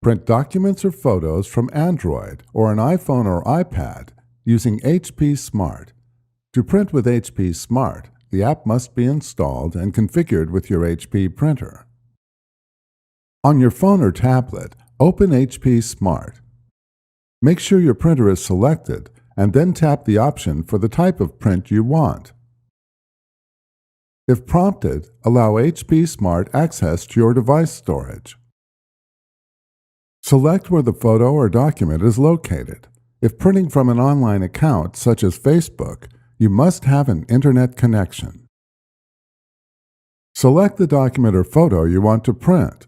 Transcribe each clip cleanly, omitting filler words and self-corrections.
Print documents or photos from Android or an iPhone or iPad using HP Smart. To print with HP Smart, the app must be installed and configured with your HP printer. On your phone or tablet, open HP Smart. Make sure your printer is selected and then tap the option for the type of print you want. If prompted, allow HP Smart access to your device storage. Select where the photo or document is located. If printing from an online account, such as Facebook, you must have an internet connection. Select the document or photo you want to print.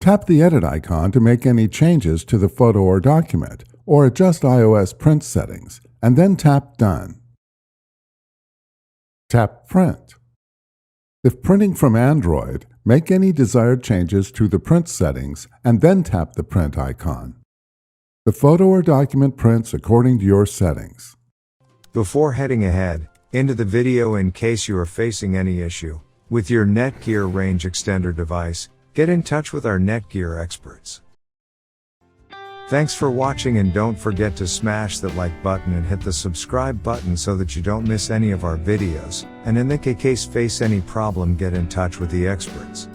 Tap the Edit icon to make any changes to the photo or document, or adjust iOS print settings, and then tap Done. Tap Print. If printing from Android, make any desired changes to the print settings and then tap the Print icon. The photo or document prints according to your settings. Before heading ahead into the video, in case you are facing any issue with your Netgear range extender device, get in touch with our Netgear experts. Thanks for watching, and don't forget to smash that like button and hit the subscribe button so that you don't miss any of our videos, and in the case face any problem, get in touch with the experts.